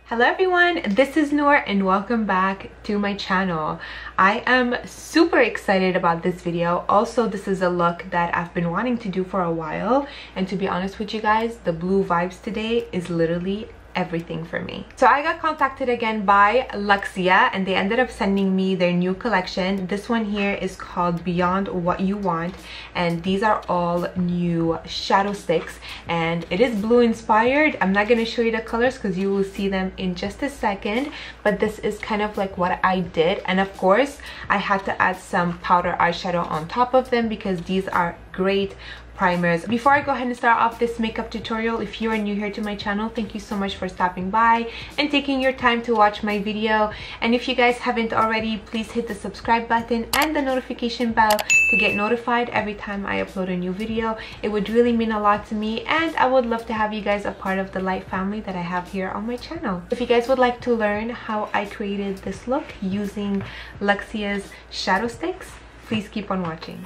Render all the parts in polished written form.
Hello everyone, this is Noor and welcome back to my channel. I am super excited about this video. Also, this is a look that I've been wanting to do for a while, and to be honest with you guys, the blue vibes today is literally everything for me. So I got contacted again by Luxaza and they ended up sending me their new collection. This one here is called Beyond What You Want, and these are all new shadow sticks and it is blue inspired. I'm not going to show you the colors because you will see them in just a second, but this is kind of like what I did, and of course I had to add some powder eyeshadow on top of them because these are great primers. Before I go ahead and start off this makeup tutorial, if you are new here to my channel, thank you so much for stopping by and taking your time to watch my video. And if you guys haven't already, please hit the subscribe button and the notification bell to get notified every time I upload a new video. It would really mean a lot to me, and I would love to have you guys a part of the light family that I have here on my channel. If you guys would like to learn how I created this look using Luxaza's shadow sticks, please keep on watching.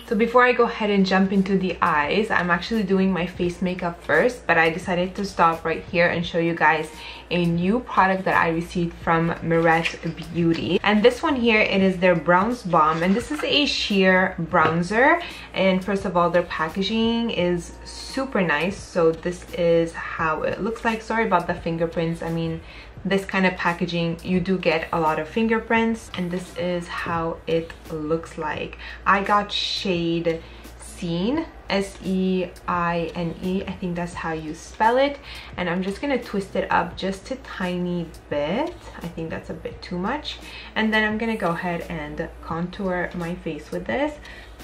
So before I go ahead and jump into the eyes, I'm actually doing my face makeup first, but I decided to stop right here and show you guys a new product that I received from Surreal Beauty. And this one here, it is their Bronze Balm, and this is a sheer bronzer. And first of all, their packaging is super nice. So this is how it looks like. Sorry about the fingerprints. I mean, this kind of packaging, you do get a lot of fingerprints, and this is how it looks like. I got shade Seine, S-E-I-N-E, I think that's how you spell it, and I'm just gonna twist it up just a tiny bit. I think that's a bit too much, and then I'm gonna go ahead and contour my face with this.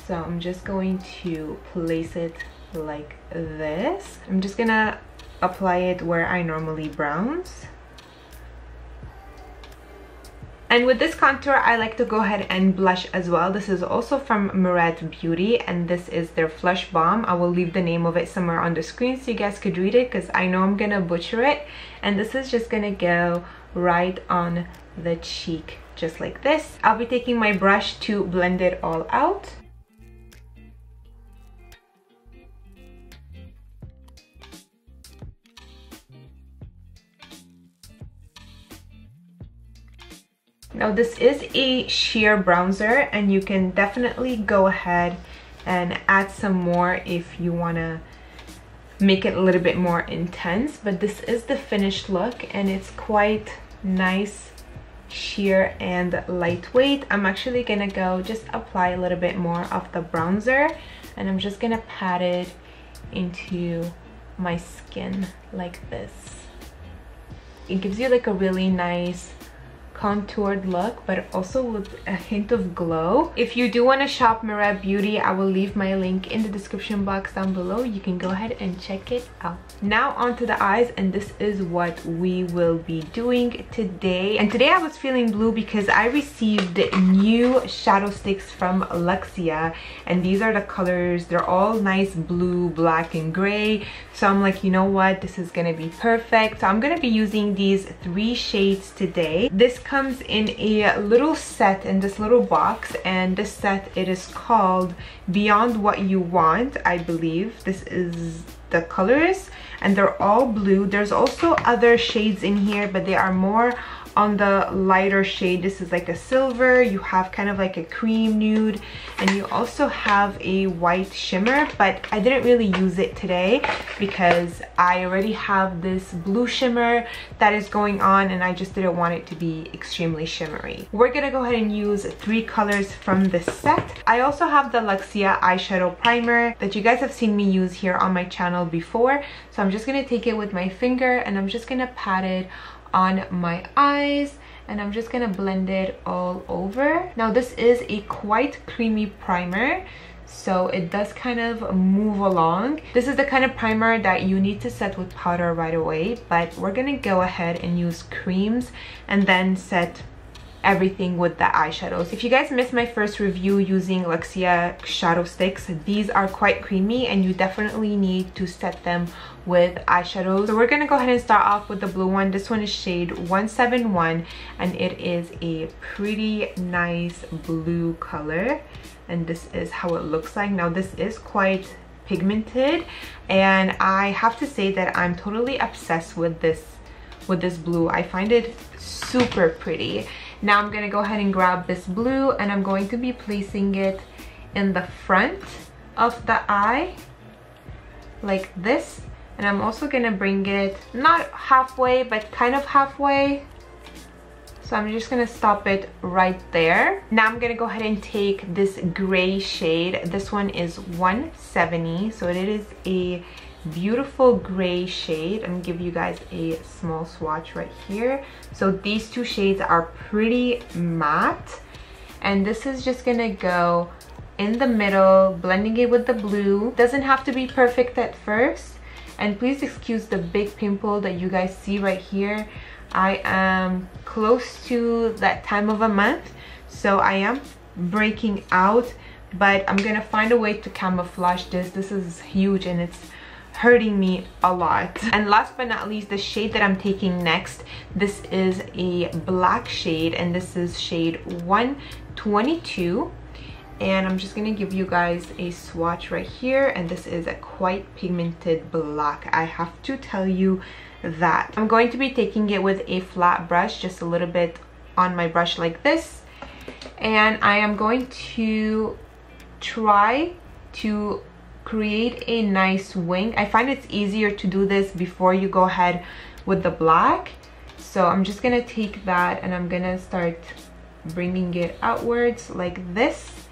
So I'm just going to place it like this. I'm just gonna apply it where I normally bronze. And with this contour, I like to go ahead and blush as well. This is also from Surreal Beauty, and this is their Flush Balm. I will leave the name of it somewhere on the screen so you guys could read it, because I know I'm gonna butcher it. And this is just gonna go right on the cheek, just like this. I'll be taking my brush to blend it all out. Now this is a sheer bronzer, and you can definitely go ahead and add some more if you want to make it a little bit more intense, but this is the finished look and it's quite nice, sheer and lightweight. I'm actually gonna go just apply a little bit more of the bronzer, and I'm just gonna pat it into my skin like this. It gives you like a really nice contoured look, but also with a hint of glow. If you do want to shop Surreal Beauty, I will leave my link in the description box down below. You can go ahead and check it out. Now onto the eyes, and this is what we will be doing today. And today I was feeling blue because I received new shadow sticks from Luxaza, and these are the colors. They're all nice blue, black and gray. So I'm like, you know what, this is gonna be perfect. So I'm gonna be using these 3 shades today. This comes in a little set, in this little box, and this set, it is called Beyond What You Want, I believe. This is the colors, and they're all blue. There's also other shades in here, but they are more on the lighter shade. This is like a silver, you have kind of like a cream nude, and you also have a white shimmer, but I didn't really use it today because I already have this blue shimmer that is going on, and I just didn't want it to be extremely shimmery. We're gonna go ahead and use 3 colors from this set. I also have the Luxaza eyeshadow primer that you guys have seen me use here on my channel before, so I'm just gonna take it with my finger and I'm just gonna pat it on my eyes, and I'm just gonna blend it all over. Now this is a quite creamy primer, so it does kind of move along. This is the kind of primer that you need to set with powder right away, but we're gonna go ahead and use creams and then set everything with the eyeshadows. If you guys missed my first review using Luxaza shadow sticks, these are quite creamy and you definitely need to set them with eyeshadows. So we're gonna go ahead and start off with the blue one. This one is shade 171 and it is a pretty nice blue color, and this is how it looks like. Now this is quite pigmented and I have to say that I'm totally obsessed with this blue. I find it super pretty. Now I'm gonna go ahead and grab this blue and I'm going to be placing it in the front of the eye like this, and I'm also gonna bring it not halfway but kind of halfway. So I'm just gonna stop it right there. Now I'm gonna go ahead and take this gray shade. This one is 170, so it is a beautiful gray shade. I'm gonna give you guys a small swatch right here. So these two shades are pretty matte, and this is just gonna go in the middle, blending it with the blue. Doesn't have to be perfect at first, and please excuse the big pimple that you guys see right here. I am close to that time of a month, so I am breaking out, but I'm gonna find a way to camouflage this. This is huge and it's hurting me a lot. And last but not least, the shade that I'm taking next, this is a black shade and this is shade 122, and I'm just gonna give you guys a swatch right here, and this is a quite pigmented black, I have to tell you that. I'm going to be taking it with a flat brush, just a little bit on my brush like this, and I am going to try to create a nice wing. I find it's easier to do this before you go ahead with the black. So I'm just gonna take that and I'm gonna start bringing it outwards like this,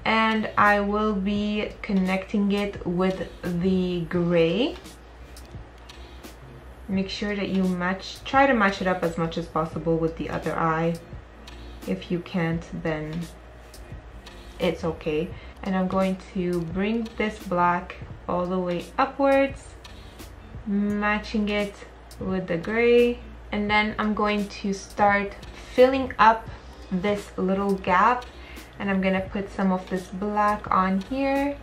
and I will be connecting it with the gray. Make sure that you try to match it up as much as possible with the other eye. If you can't, then it's okay. And I'm going to bring this black all the way upwards, matching it with the gray, and then I'm going to start filling up this little gap, and I'm gonna put some of this black on here.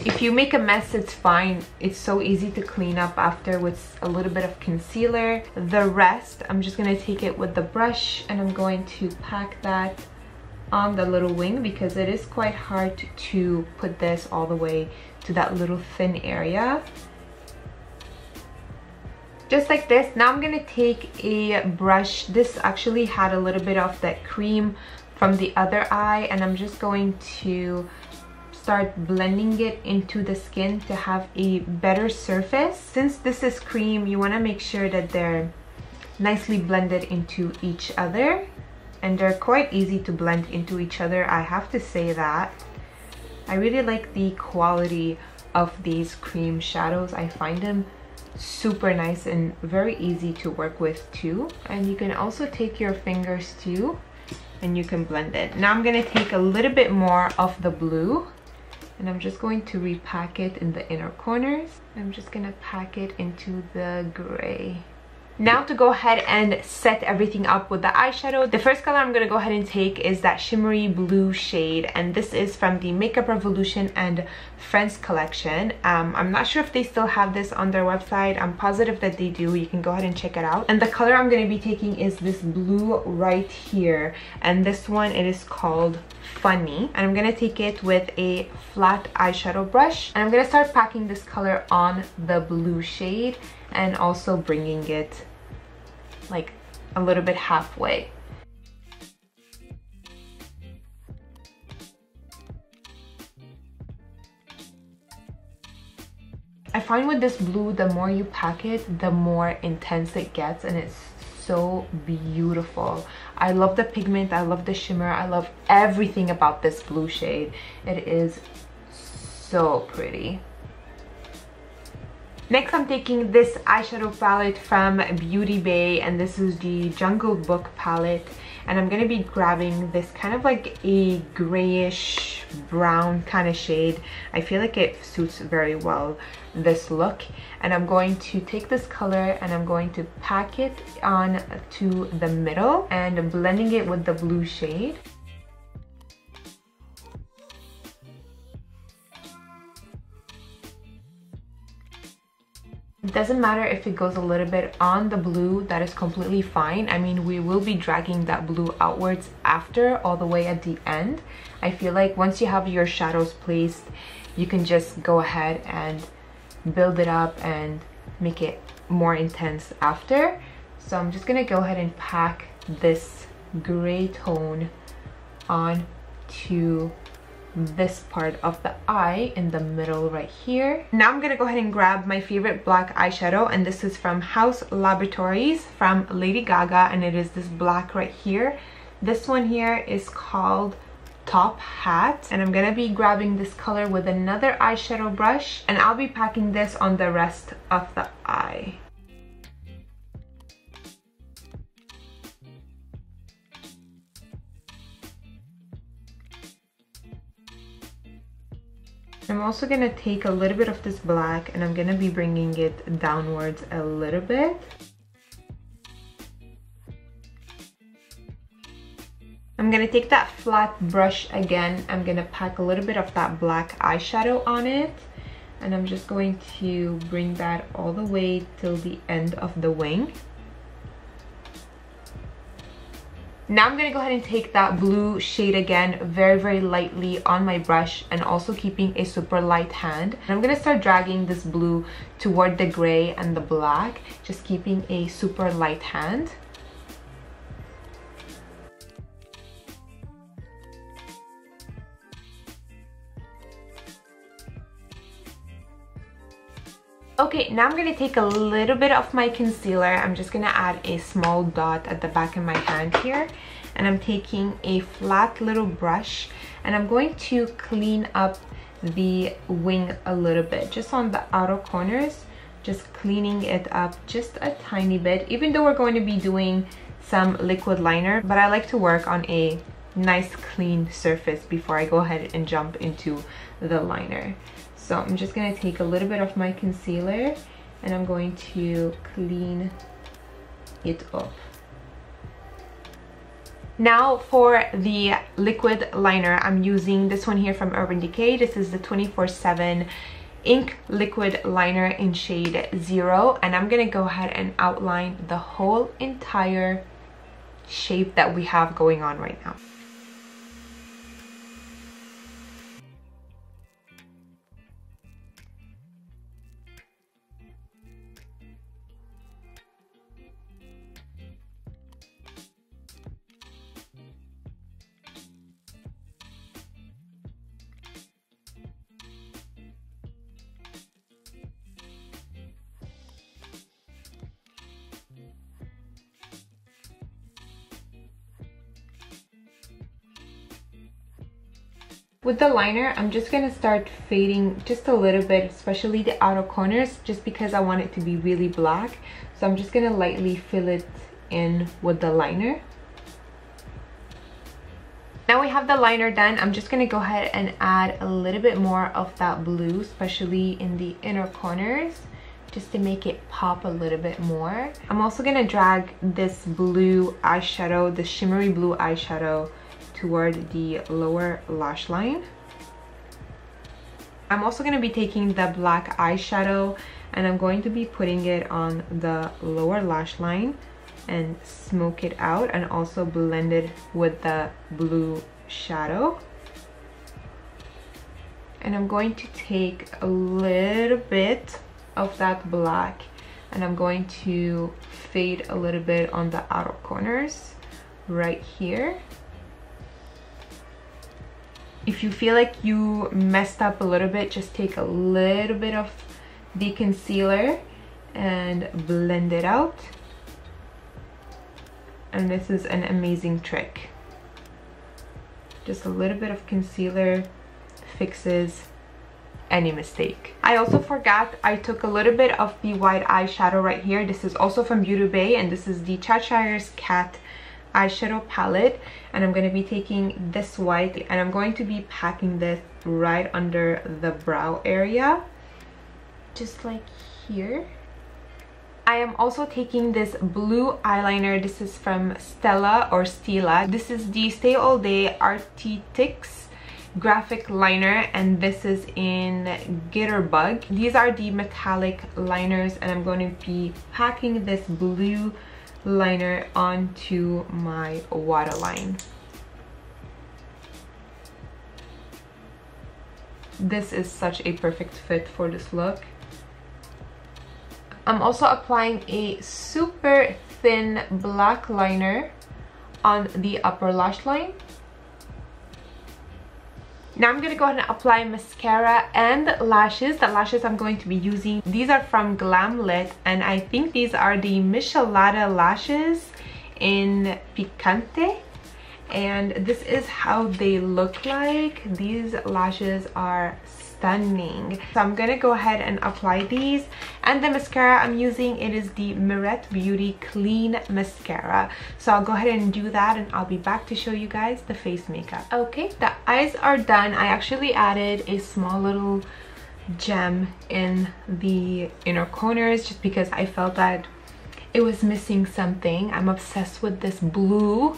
If you make a mess, it's fine. It's so easy to clean up after with a little bit of concealer. The rest, I'm just gonna take it with the brush and I'm going to pack that on the little wing, because it is quite hard to put this all the way to that little thin area. Just like this. Now I'm gonna take a brush. This actually had a little bit of that cream from the other eye, and I'm just going to start blending it into the skin to have a better surface. Since this is cream, you want to make sure that they're nicely blended into each other, and they're quite easy to blend into each other, I have to say that. I really like the quality of these cream shadows. I find them super nice and very easy to work with too. And you can also take your fingers too and you can blend it. Now I'm going to take a little bit more of the blue and I'm just going to repack it in the inner corners. I'm just going to pack it into the gray. Now to go ahead and set everything up with the eyeshadow, the first color I'm going to go ahead and take is that shimmery blue shade, and this is from the Makeup Revolution and Friends collection. I'm not sure if they still have this on their website. I'm positive that they do. You can go ahead and check it out. And the color I'm going to be taking is this blue right here, and this one, it is called Funny, and I'm going to take it with a flat eyeshadow brush, and I'm going to start packing this color on the blue shade and also bringing it like a little bit halfway. I find with this blue, the more you pack it, the more intense it gets, and it's so beautiful. I love the pigment, I love the shimmer, I love everything about this blue shade. It is so pretty. Next, I'm taking this eyeshadow palette from Beauty Bay, and this is the Jungle Book palette, and I'm gonna be grabbing this kind of like a grayish brown kind of shade. I feel like it suits very well this look, and I'm going to take this color and I'm going to pack it on to the middle and blending it with the blue shade. It doesn't matter if it goes a little bit on the blue, that is completely fine. I mean, we will be dragging that blue outwards after, all the way at the end. I feel like once you have your shadows placed, you can just go ahead and build it up and make it more intense after. So I'm just gonna go ahead and pack this gray tone on to this part of the eye in the middle right here. Now I'm gonna go ahead and grab my favorite black eyeshadow, and this is from House Laboratories from Lady Gaga, and it is this black right here. This one here is called Top Hat, and I'm gonna be grabbing this color with another eyeshadow brush, and I'll be packing this on the rest of the eye. I'm also gonna take a little bit of this black and I'm gonna be bringing it downwards a little bit. I'm gonna take that flat brush again. I'm gonna pack a little bit of that black eyeshadow on it, and I'm just going to bring that all the way till the end of the wing. Now I'm gonna go ahead and take that blue shade again, very lightly on my brush, and also keeping a super light hand. And I'm gonna start dragging this blue toward the gray and the black, just keeping a super light hand. Okay, now I'm gonna take a little bit of my concealer. I'm just gonna add a small dot at the back of my hand here, and I'm taking a flat little brush and I'm going to clean up the wing a little bit, just on the outer corners, just cleaning it up just a tiny bit, even though we're going to be doing some liquid liner, but I like to work on a nice clean surface before I go ahead and jump into the liner. So I'm just gonna take a little bit of my concealer and I'm going to clean it up. Now for the liquid liner, I'm using this one here from Urban Decay. This is the 24/7 ink liquid liner in shade 0, and I'm gonna go ahead and outline the whole entire shape that we have going on right now. With the liner, I'm just gonna start fading just a little bit, especially the outer corners, just because I want it to be really black. So I'm just gonna lightly fill it in with the liner. Now we have the liner done. I'm just gonna go ahead and add a little bit more of that blue, especially in the inner corners, just to make it pop a little bit more. I'm also gonna drag this blue eyeshadow, the shimmery blue eyeshadow, toward the lower lash line. I'm also going to be taking the black eyeshadow and I'm going to be putting it on the lower lash line and smoke it out, and also blend it with the blue shadow. And I'm going to take a little bit of that black and I'm going to fade a little bit on the outer corners right here. If you feel like you messed up a little bit, just take a little bit of the concealer and blend it out. And this is an amazing trick. Just a little bit of concealer fixes any mistake. I also forgot, I took a little bit of the white eyeshadow right here. This is also from Beauty Bay, and this is the Chashire's Cat eyeshadow palette, and I'm going to be taking this white and I'm going to be packing this right under the brow area, just like here. I am also taking this blue eyeliner. This is from Stila. This is the Stay All Day Artistix graphic liner, and this is in Gitterbug. These are the metallic liners, and I'm going to be packing this blue liner onto my waterline. This is such a perfect fit for this look. I'm also applying a super thin black liner on the upper lash line. Now I'm going to go ahead and apply mascara and lashes. The lashes I'm going to be using, these are from Glam Lit, and I think these are the Michelada lashes in Picante. And this is how they look like. These lashes are stunning. So I'm gonna go ahead and apply these, and the mascara I'm using, it is the Mirette Beauty Clean Mascara. So I'll go ahead and do that, and I'll be back to show you guys the face makeup. Okay, the eyes are done. I actually added a small little gem in the inner corners just because I felt that it was missing something. I'm obsessed with this blue.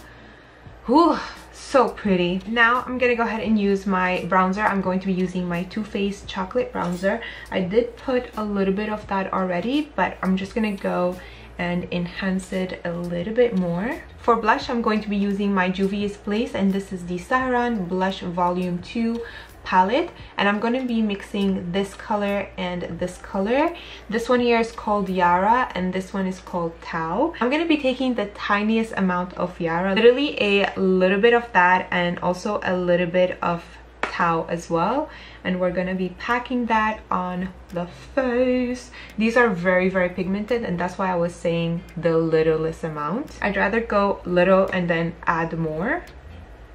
Ooh, so pretty. Now I'm gonna go ahead and use my bronzer. I'm going to be using my Too Faced chocolate bronzer. I did put a little bit of that already, but I'm just gonna go and enhance it a little bit more. For blush, I'm going to be using my Juvia's Place, and this is the Sharan Blush Volume 2 palette, and I'm going to be mixing this color and this color. This one here is called Yara, and this one is called Tau. I'm going to be taking the tiniest amount of Yara, literally a little bit of that, and also a little bit of Tau as well, and we're going to be packing that on the face. These are very pigmented, and that's why I was saying the littlest amount. I'd rather go little and then add more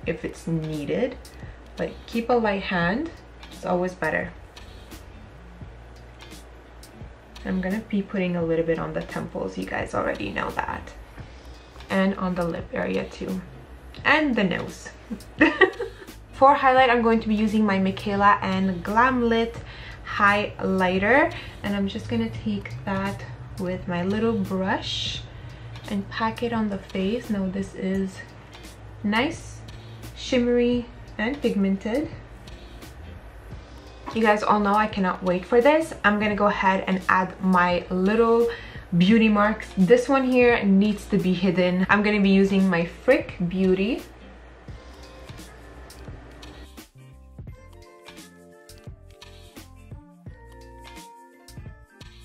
if it's needed, but keep a light hand. It's always better. I'm gonna be putting a little bit on the temples, you guys already know that, and on the lip area too, and the nose. For highlight, I'm going to be using my Mikayla and Glam Lit highlighter, and I'm just gonna take that with my little brush and pack it on the face. Now this is nice, shimmery, and pigmented. You guys all know I cannot wait for this. I'm gonna go ahead and add my little beauty marks. This one here needs to be hidden. I'm gonna be using my Freck Beauty.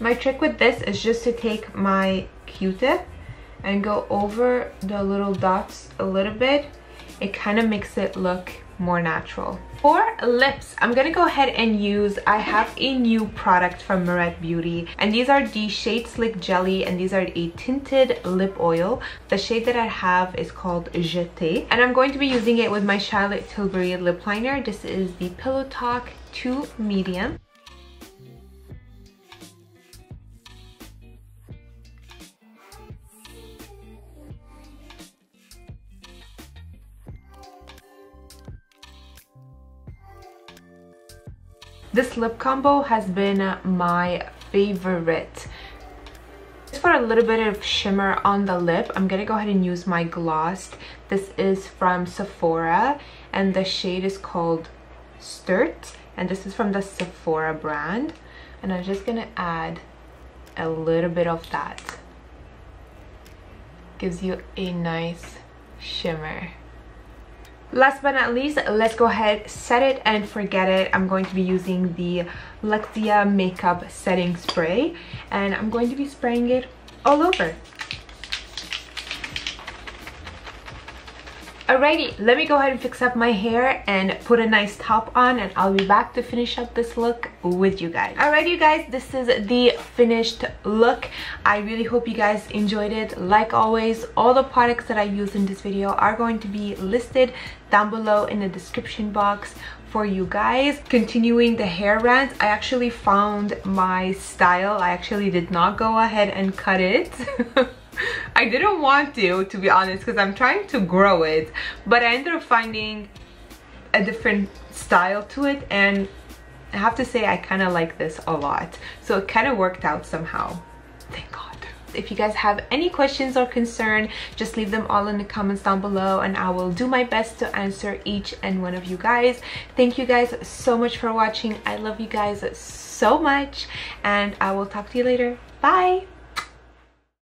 My trick with this is just to take my Q-tip and go over the little dots a little bit. It kind of makes it look more natural. For lips, I'm gonna go ahead and use, I have a new product from Mirette Beauty, and these are the Shade Slick Jelly, and these are a tinted lip oil. The shade that I have is called Jeté, and I'm going to be using it with my Charlotte Tilbury lip liner. This is the Pillow Talk 2 Medium. This lip combo has been my favorite. Just for a little bit of shimmer on the lip, I'm gonna go ahead and use my gloss. This is from Sephora, and the shade is called Sturt, and this is from the Sephora brand. And I'm just gonna add a little bit of that. Gives you a nice shimmer. Last but not least, let's go ahead, set it and forget it. I'm going to be using the Luxaza makeup setting spray, and I'm going to be spraying it all over. Alrighty, let me go ahead and fix up my hair and put a nice top on, and I'll be back to finish up this look with you guys. Alright, you guys, this is the finished look. I really hope you guys enjoyed it. Like always, all the products that I use in this video are going to be listed down below in the description box for you guys. Continuing the hair rant, I actually found my style. I actually did not go ahead and cut it. I didn't want to be honest, because I'm trying to grow it, but I ended up finding a different style to it, and I have to say I kind of like this a lot. So it kind of worked out somehow. Thank God. If you guys have any questions or concern, just leave them all in the comments down below, and I will do my best to answer each and one of you guys. Thank you guys so much for watching. I love you guys so much, and I will talk to you later. Bye.